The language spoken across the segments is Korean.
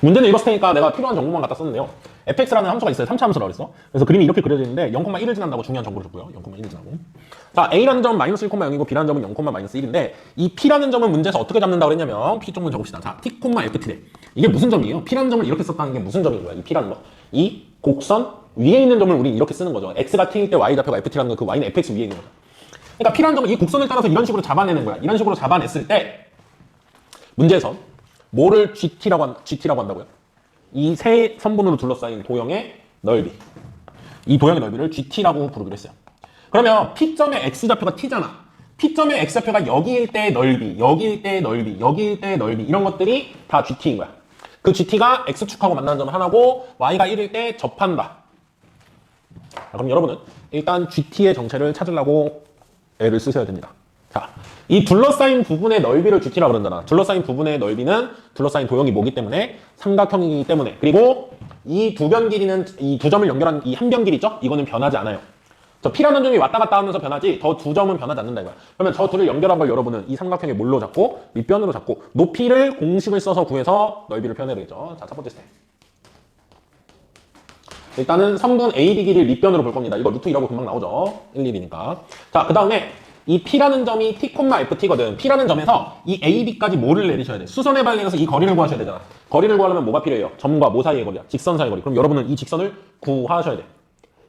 문제는 읽었을 테니까 내가 필요한 정보만 갖다 썼는데요. fx라는 함수가 있어요. 3차 함수라고 그랬어. 그래서 그림이 이렇게 그려지는데 0,1을 지난다고 중요한 정보를 줬고요. 0,1을 지나고. 자, a라는 점은 마이너스 1,0이고 b라는 점은 0,-1인데 이 p라는 점은 문제에서 어떻게 잡는다고 그랬냐면 p 쪽만 적읍시다. 자, t, ft래. 이게 무슨 점이에요? p라는 점을 이렇게 썼다는 게 무슨 점인 거야? 이 p라는 거. 이 곡선 위에 있는 점을 우리 이렇게 쓰는 거죠. x가 t일 때 y 좌표가 ft라는 거, 그 y는 fx 위에 있는 거죠. 그러니까 p라는 점은 이 곡선을 따라서 이런 식으로 잡아내는 거야. 이런 식으로 잡아냈을 때 문제에서 뭐를 GT라고 한다고요? 이 세 선분으로 둘러싸인 도형의 넓이. 이 도형의 넓이를 GT라고 부르기로 했어요. 그러면 P점의 X좌표가 T잖아. P점의 X좌표가 여기일 때의 넓이, 여기일 때의 넓이, 여기일 때의 넓이 이런 것들이 다 GT인 거야. 그 GT가 X축하고 만나는 점은 하나고 Y가 1일 때 접한다. 자, 그럼 여러분은 일단 GT의 정체를 찾으려고 애를 쓰셔야 됩니다. 자, 이 둘러싸인 부분의 넓이를 GT라고 그러잖아. 둘러싸인 부분의 넓이는 둘러싸인 도형이 뭐기 때문에 삼각형이기 때문에. 그리고 이 두 변 길이는 이 두 점을 연결한 이 한 변 길이 있죠? 이거는 변하지 않아요. 저 P라는 점이 왔다 갔다 하면서 변하지 더 두 점은 변하지 않는다 이거야. 그러면 저 둘을 연결한 걸 여러분은 이 삼각형의 뭘로 잡고 밑변으로 잡고 높이를 공식을 써서 구해서 넓이를 표현해야 되겠죠. 자, 첫 번째 스텝. 일단은 3분 AB 길이를 밑변으로 볼 겁니다. 이거 루트 2라고 금방 나오죠. 1, 1이니까. 자, 그 다음에 이 P라는 점이 T, FT거든. P라는 점에서 이 AB까지 뭐를 내리셔야 돼? 수선에 발리해서 이 거리를 구하셔야 되잖아. 거리를 구하려면 뭐가 필요해요? 점과 뭐 사이의 거리야? 직선 사이의 거리. 그럼 여러분은 이 직선을 구하셔야 돼.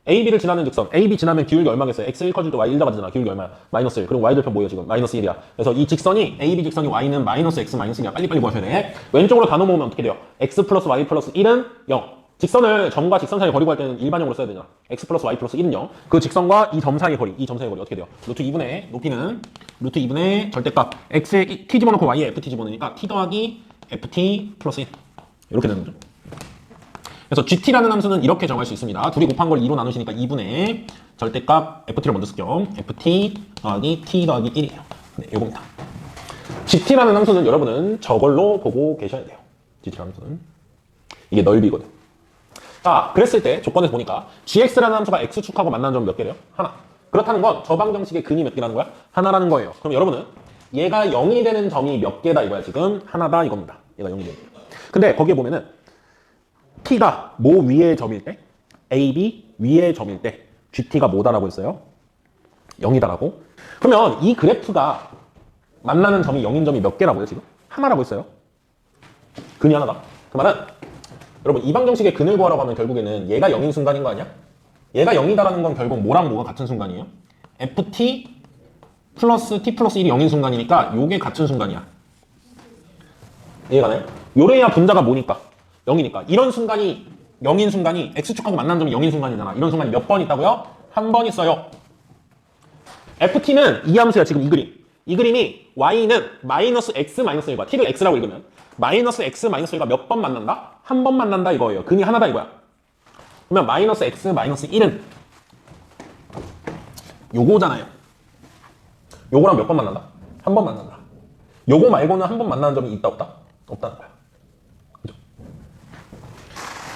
AB를 지나는 직선. AB 지나면 기울기 얼마겠어요? X 1 커질 때 Y 1 잡아지잖아. 기울기 얼마야? 마이너스 1. 그럼 Y절표 뭐예요 지금? 마이너스 1이야. 그래서 이 직선이, AB 직선이 Y는 마이너스 X 마이너스 1이야. 빨리빨리 구하셔야 돼. 왼쪽으로 다 넘어오면 어떻게 돼요? X 플러스 Y 플러스 1은 0. 직선을 점과 직선 사이의 거리 구할 때는 일반형으로 써야 되잖아. x 플러스 y 플러스 1은 0. 그 직선과 이 점 사이의 거리, 이 점 사이의 거리 어떻게 돼요? 루트 2분의 높이는 루트 2분의 절대값 x에 t 집어넣고 y에 ft 집어넣으니까 t 더하기 ft 플러스 1 이렇게 되는 거죠. 그래서 gt라는 함수는 이렇게 정할 수 있습니다. 둘이 곱한 걸 2로 나누시니까 2분의 절대값 ft를 먼저 쓸게요. ft 더하기 t 더하기 1이에요. 네, 요겁니다. gt라는 함수는 여러분은 저걸로 보고 계셔야 돼요. gt라는 함수는 이게 넓이거든. 자, 그랬을 때 조건에서 보니까 gx라는 함수가 x축하고 만나는 점 몇 개래요? 하나. 그렇다는 건 저 방정식의 근이 몇 개라는 거야? 하나라는 거예요. 그럼 여러분은 얘가 0이 되는 점이 몇 개다 이거야 지금? 하나다 이겁니다. 얘가 0이 되는 거예요. 근데 거기에 보면은 t가 뭐 위의 점일 때? ab 위의 점일 때 gt가 뭐다라고 했어요? 0이다라고? 그러면 이 그래프가 만나는 점이 0인 점이 몇 개라고요 지금? 하나라고 했어요. 근이 하나다. 그 말은 여러분 이 방정식의 근을 구하라고 하면 결국에는 얘가 0인 순간인 거 아니야? 얘가 0이다라는 건 결국 뭐랑 뭐가 같은 순간이에요? ft 플러스 t 플러스 1이 0인 순간이니까 요게 같은 순간이야. 이해가 나요? 요래야 분자가 뭐니까? 0이니까. 이런 순간이 0인 순간이 x축하고 만나는 점이 0인 순간이잖아. 이런 순간이 몇 번 있다고요? 한 번 있어요. ft는 이 함수야 지금 이 그림. 이 그림이 y는 마이너스 x 마이너스 1과 t를 x라고 읽으면 마이너스 x 마이너스 1가 몇 번 만난다? 한 번 만난다 이거예요. 근이 하나다 이거야. 그러면 마이너스 x 마이너스 1은 요거잖아요. 요거랑 몇 번 만난다? 한 번 만난다. 요거 말고는 한 번 만나는 점이 있다 없다? 없다는 거야. 그죠?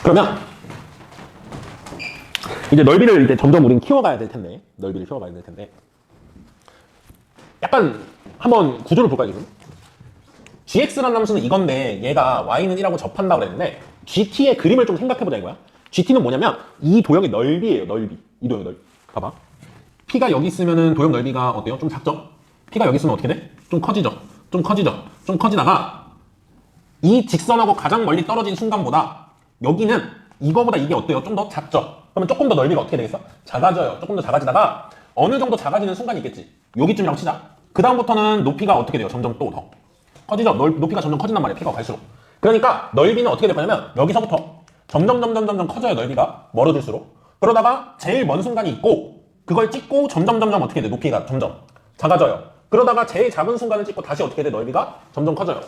그러면 이제 넓이를 이제 점점 우린 키워가야 될 텐데 넓이를 키워가야 될 텐데 약간 한번 구조를 볼까요 지금? gx라는 함수는 이건데 얘가 y는 1하고 접한다고 그랬는데 gt의 그림을 좀 생각해보자 이거야. gt는 뭐냐면 이 도형의 넓이에요. 넓이. 이 도형의 넓이. 봐봐. p가 여기 있으면은 도형 넓이가 어때요? 좀 작죠? p가 여기 있으면 어떻게 돼? 좀 커지죠? 좀 커지죠? 좀 커지다가 이 직선하고 가장 멀리 떨어진 순간보다 여기는 이거보다 이게 어때요? 좀 더 작죠? 그러면 조금 더 넓이가 어떻게 되겠어? 작아져요. 조금 더 작아지다가 어느 정도 작아지는 순간이 있겠지. 여기쯤이라고 치자. 그 다음부터는 높이가 어떻게 돼요? 점점 또 더 커지죠? 높이가 점점 커진단 말이에요. 피가 갈수록. 그러니까 넓이는 어떻게 될 거냐면 여기서부터 점점 커져요. 넓이가 멀어질수록. 그러다가 제일 먼 순간이 있고 그걸 찍고 점점 어떻게 돼? 높이가 점점 작아져요. 그러다가 제일 작은 순간을 찍고 다시 어떻게 돼? 넓이가 점점 커져요.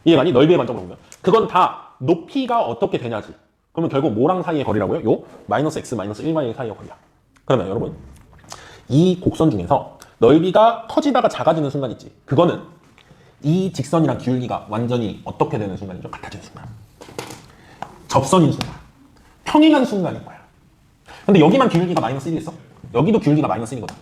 이해가니? 넓이의 관점으로 보면. 그건 다 높이가 어떻게 되냐지. 그러면 결국 뭐랑 사이의 거리라고요? 요 마이너스 x 마이너스 1만 사이의 거리야. 그러면 여러분 이 곡선 중에서 넓이가 커지다가 작아지는 순간 있지. 그거는 이 직선이랑 기울기가 완전히 어떻게 되는 순간이죠? 같아지는 순간. 접선인 순간. 평행한 순간인 거야. 근데 여기만 기울기가 마이너스 1이 있어? 여기도 기울기가 마이너스 1이거든.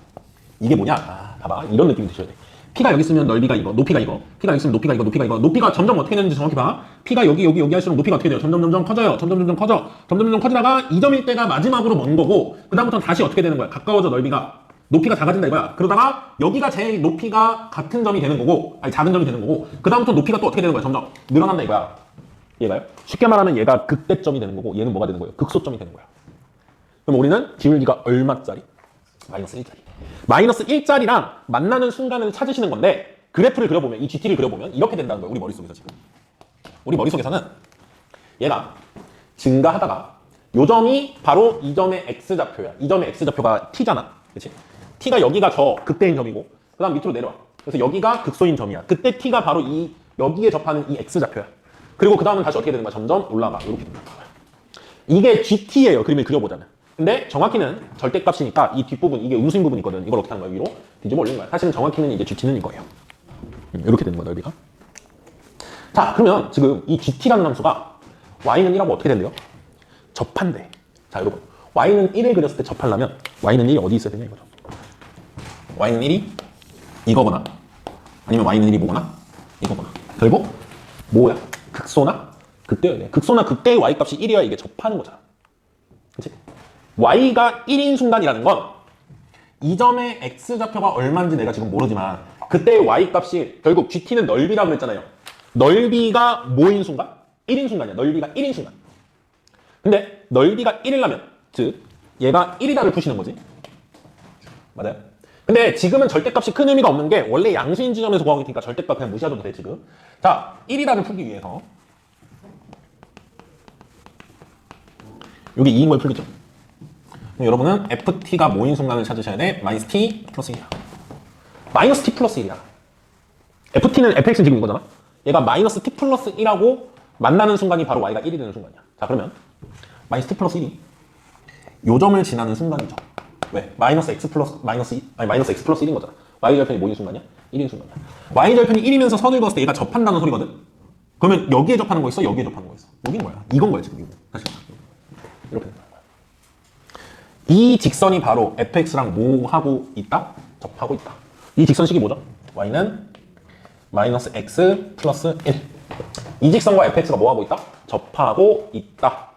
이게 뭐냐? 봐봐. 이런 느낌이 드셔야 돼. P가 여기 있으면 넓이가 이거, 높이가 이거. P가 여기 있으면 높이가 이거, 높이가 이거. 높이가 점점 어떻게 되는지 정확히 봐. P가 여기 할수록 높이가 어떻게 돼요? 점점 커져요. 점점 커져. 점점 커지다가 2점일 때가 마지막으로 먼 거고, 그다음부터는 다시 어떻게 되는 거야? 가까워져, 넓이가. 높이가 작아진다 이거야. 그러다가 여기가 제일 높이가 같은 점이 되는 거고, 아니 작은 점이 되는 거고, 그다음부터 높이가 또 어떻게 되는 거야? 점점 늘어난다 이거야. 얘가요? 쉽게 말하면 얘가 극대점이 되는 거고, 얘는 뭐가 되는 거예요? 극소점이 되는 거야. 그럼 우리는 기울기가 얼마짜리? 마이너스 1짜리. 마이너스 1짜리랑 만나는 순간을 찾으시는 건데, 그래프를 그려보면, 이 GT를 그려보면 이렇게 된다는 거예요. 우리 머릿속에서 지금. 우리 머릿속에서는 얘가 증가하다가 요 점이 바로 이 점의 X좌표야. 이 점의 X좌표가 T잖아. 그치? T가 여기가 저 극대인 점이고, 그 다음 밑으로 내려와. 그래서 여기가 극소인 점이야. 그때 T가 바로 여기에 접하는 이 X좌표야. 그리고 그 다음은 다시 어떻게 되는 거야? 점점 올라가. 이렇게 되는 거야. 이게 GT예요. 그림을 그려보자면. 근데 정확히는 절대값이니까 이 뒷부분, 이게 음수인 부분이 있거든. 이걸 어떻게 하는 거야? 위로 뒤집어 올리는 거야. 사실은 정확히는 이제 GT는 이거예요. 이렇게 되는 거야, 넓이가. 자, 그러면 지금 이 GT라는 함수가 Y는 1하고 어떻게 된대요? 접한대. 자, 여러분. Y는 1을 그렸을 때 접하려면 Y는 1이 어디 있어야 되냐 이거죠. Y는 1이 이거거나 아니면 Y는 1이 뭐거나 이거거나. 결국 뭐야? 극소나 극대여야 돼. 극소나 극대의 Y 값이 1이어야 이게 접하는 거잖아. 그치? Y가 1인 순간이라는 건 이 점의 X좌표가 얼마인지 내가 지금 모르지만 그때의 Y 값이 결국 GT는 넓이라고 그랬잖아요. 넓이가 뭐인 순간? 1인 순간이야. 넓이가 1인 순간. 근데 넓이가 1이라면 즉 얘가 1이다를 푸시는 거지. 맞아요? 근데 지금은 절대값이 큰 의미가 없는 게 원래 양수인 지점에서 구하고 있으니까 절대값 그냥 무시하셔도 돼 지금. 자, 1이다를 풀기 위해서 여기 2인 걸 풀겠죠. 그럼 여러분은 FT가 뭐인 순간을 찾으셔야 돼? 마이너스 T 플러스 1이야. 마이너스 T 플러스 1이야. FT는 FX는 지금 이거잖아. 얘가 마이너스 T 플러스 1하고 만나는 순간이 바로 Y가 1이 되는 순간이야. 자, 그러면 마이너스 T 플러스 1이 요 점을 지나는 순간이죠. 왜? 마이너스 X 플러스 마이너스 X 플러스 1인 거잖아. Y절편이 뭐인 순간이야? 1인 순간이야. Y절편이 1이면서 선을 그었을 때 얘가 접한다는 소리거든. 그러면 여기에 접하는 거 있어? 여기에 접하는 거 있어? 여긴 거야. 이건 거야 지금. 이거. 다시 이렇게 된다. 이 직선이 바로 fx랑 뭐 하고 있다? 접하고 있다. 이 직선식이 뭐죠? y는 마이너스 x 플러스 1. 이 직선과 fx가 뭐 하고 있다? 접하고 있다.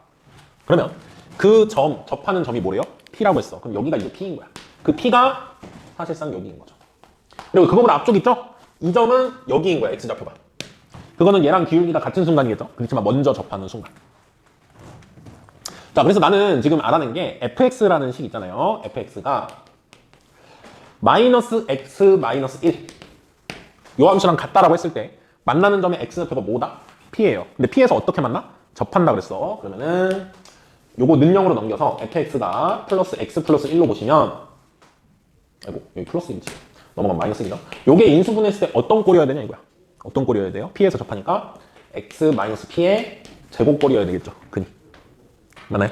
그러면 그 접하는 점이 뭐래요? p라고 했어. 그럼 여기가 이제 p인 거야. 그 p가 사실상 여기인 거죠. 그리고 그거보다 앞쪽 있죠? 이 점은 여기인 거야, x좌표가. 그거는 얘랑 기울기가 같은 순간이겠죠? 그렇지만 먼저 접하는 순간. 자, 그래서 나는 지금 알아낸 게 fx라는 식 있잖아요. fx가 마이너스 x 마이너스 1. 요 함수랑 같다라고 했을 때 만나는 점의 x좌표가 뭐다? p예요. 근데 p에서 어떻게 만나? 접한다 그랬어. 그러면은 요거 능령으로 넘겨서 fx가 플러스 x 플러스 1로 보시면 아이고 여기 플러스 1이지. 넘어가면 마이너스 1이죠. 요게 인수분했을 때 어떤 꼴이어야 되냐 이거야. 어떤 꼴이어야 돼요? p에서 접하니까 x 마이너스 p의 제곱꼴이어야 되겠죠. 근이. 맞나요?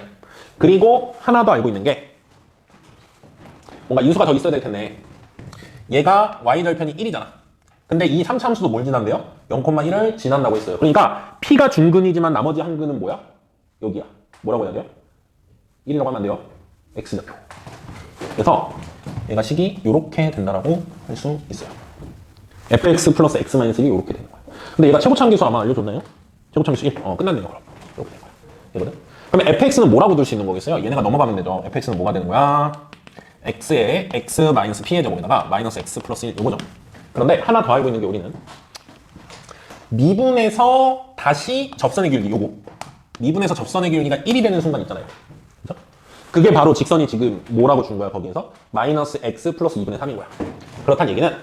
그리고 하나 더 알고 있는 게 뭔가 인수가 더 있어야 될 텐데 얘가 y절편이 1이잖아. 근데 이 3차 함수도 뭘 지난대요? 0,1을 지난다고 했어요. 그러니까 p가 중근이지만 나머지 한 근은 뭐야? 여기야. 뭐라고 해야 돼요? 1이라고 하면 안 돼요. x좌표. 그래서 얘가 식이 이렇게 된다라고 할 수 있어요. fx 플러스 x 마이너스 1이 이렇게 되는 거야. 근데 얘가 최고차항기수 아마 알려줬나요? 최고차항기수 1. 끝났네요. 그럼 이렇게 된 거야. 이거든. 그러면 fx는 뭐라고 둘 수 있는 거겠어요? 얘네가 넘어가면 되죠. fx는 뭐가 되는 거야? x에 x 마이너스 p의 제곱에다가 마이너스 x 플러스 1 요거죠. 그런데 하나 더 알고 있는 게 우리는 미분에서 다시 접선의 기울기 요거. 미분에서 접선의 기울기가 1이 되는 순간 있잖아요. 그죠? 그게 바로 직선이 지금 뭐라고 준 거야 거기에서? 마이너스 x 플러스 2분의 3인 거야. 그렇다는 얘기는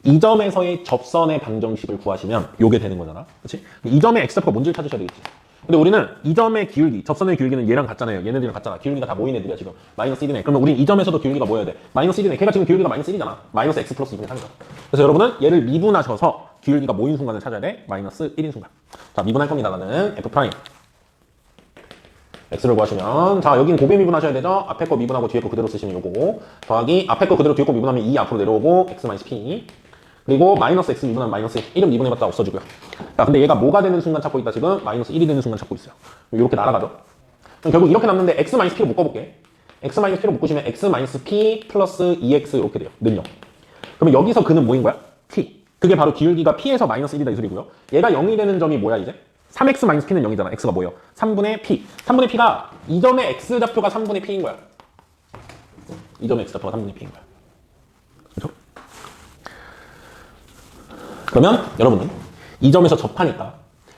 이 점에서의 접선의 방정식을 구하시면 요게 되는 거잖아. 그렇지? 이 점의 x좌표가 뭔지를 찾으셔야 되겠지. 근데 우리는 이 점의 기울기, 접선의 기울기는 얘랑 같잖아요. 얘네들이랑 같잖아. 기울기가 다 모인 애들이야, 지금. 마이너스 1이네. 그러면 우린 이 점에서도 기울기가 뭐여야 돼? 마이너스 1이네. 걔가 지금 기울기가 마이너스 1이잖아. 마이너스 x 플러스 2분의 3이죠. 그래서 여러분은 얘를 미분하셔서 기울기가 모인 순간을 찾아야 돼. 마이너스 1인 순간. 자, 미분할 겁니다. 나는 f 프라임. x를 구하시면, 자, 여긴 곱에 미분하셔야 되죠? 앞에 거 미분하고 뒤에 거 그대로 쓰시면 요거고, 더하기 앞에 거 그대로 뒤에 거 미분하면 2 앞으로 내려오고, x 마이너스 p. 그리고 마이너스 x 미분하면 마이너스 1. 1은 미분해봤자 없어지고요. 자, 근데 얘가 뭐가 되는 순간 찾고 있다, 지금? 마이너스 1이 되는 순간 찾고 있어요. 이렇게 날아가죠. 그럼 결국 이렇게 남는데 x 마이너스 p로 묶어볼게. x 마이너스 p로 묶으시면 x 마이너스 p 플러스 2x 이렇게 돼요. 능력. 그러면 여기서 그는 뭐인 거야? p. 그게 바로 기울기가 p에서 마이너스 1이다 이 소리고요. 얘가 0이 되는 점이 뭐야 이제? 3x 마이너스 p는 0이잖아. x가 뭐예요? 3분의 p. 3분의 p가 이 점의 x 좌표가 3분의 p인 거야. 이 점의 x 좌표가 3분의 p인 거야. 그렇죠? 그러면 여러분은 이 점에서 접하니까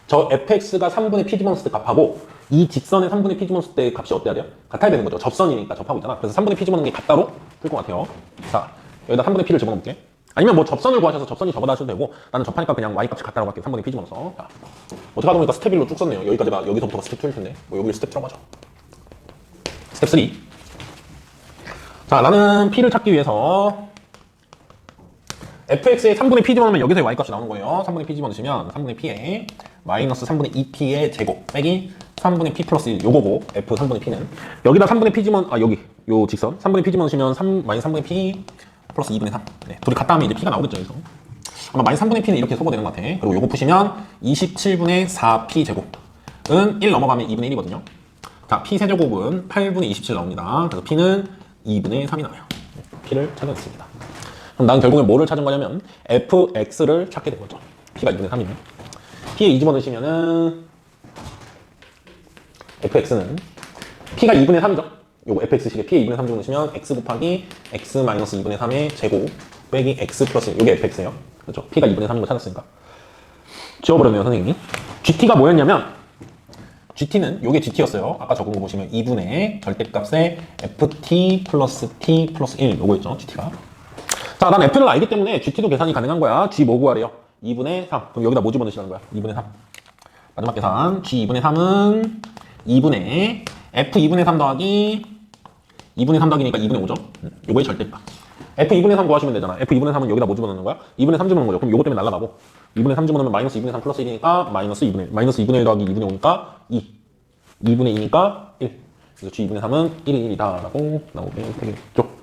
저 fx가 3분의 p 집어넣었을 때 값하고 이 직선의 3분의 p 집어넣었을 때 값이 어때야 돼요? 같아야 되는 거죠. 접선이니까 접하고 있잖아. 그래서 3분의 p 집어넣는 게 같다로 풀 것 같아요. 자, 여기다 3분의 p를 집어넣을게. 아니면 뭐 접선을 구하셔서 접선이 저거다 하셔도 되고 나는 접하니까 그냥 y 값이 같다라고 할게요. 3분의 p 집어넣어서. 자, 어떻게 하다 보니까 스텝 1로 쭉 썼네요. 여기까지가 여기서부터가 스텝 2일 텐데 뭐 여기를 스텝 2라고 하죠. 스텝 3. 자, 나는 p를 찾기 위해서 fx에 3분의 p 집어넣으면 여기서 y값이 나오는 거예요. 3분의 p 집어넣으시면 3분의 p에 마이너스 3분의 2p의 제곱 빼기 3분의 p 플러스 1 요거고 f 3분의 p는 여기다 3분의 p 집어넣 여기 요 직선 3분의 p 집어넣으시면 마이너스 3분의 p 플러스 2분의 3 네, 둘이 같다 하면 이제 p가 나오겠죠. 여기서 아마 마이너스 3분의 p는 이렇게 소거되는 것 같아. 그리고 요거 푸시면 27분의 4p 제곱은 1 넘어가면 2분의 1이거든요. 자, p 세제곱은 8분의 27 나옵니다. 그래서 p는 2분의 3이 나와요. p를 찾아냈습니다. 그럼 난 결국에 뭐를 찾은 거냐면 fx를 찾게 된 거죠. p가 2분의 3이면 p에 2 집어넣으시면은 fx는 p가 2분의 3이죠. 요거 fx식에 p에 2분의 3 집어넣으시면 x 곱하기 x 마이너스 2분의 3의 제곱 빼기 x 플러스 1. 요게 fx예요. 그렇죠. p가 2분의 3인 거 찾았으니까 지워버렸네요 선생님이. gt가 뭐였냐면 gt는 요게 gt였어요. 아까 적은 거 보시면 2분의 절대값의 ft 플러스 t 플러스 1 요거였죠. gt가. 자, 난 f를 알기 때문에 gt도 계산이 가능한 거야. g 뭐 구하래요? 2분의 3. 그럼 여기다 뭐 집어넣으시라는 거야? 2분의 3. 마지막 계산. g 2분의 3은 2분의 f 2분의 3 더하기 2분의 3 더하기니까 2분의 5죠? 요거의 절대값. f 2분의 3 구하시면 되잖아. f 2분의 3은 여기다 뭐 집어넣는 거야? 2분의 3 집어넣는 거죠. 그럼 요거 때문에 날라가고 2분의 3 집어넣으면 마이너스 2분의 3 플러스 1이니까 마이너스 2분의 1 더하기 2분의 5니까 2. 2분의 2니까 1. 그래서 g 2분의 3은 1이 1이다 라고 나오게 되겠죠.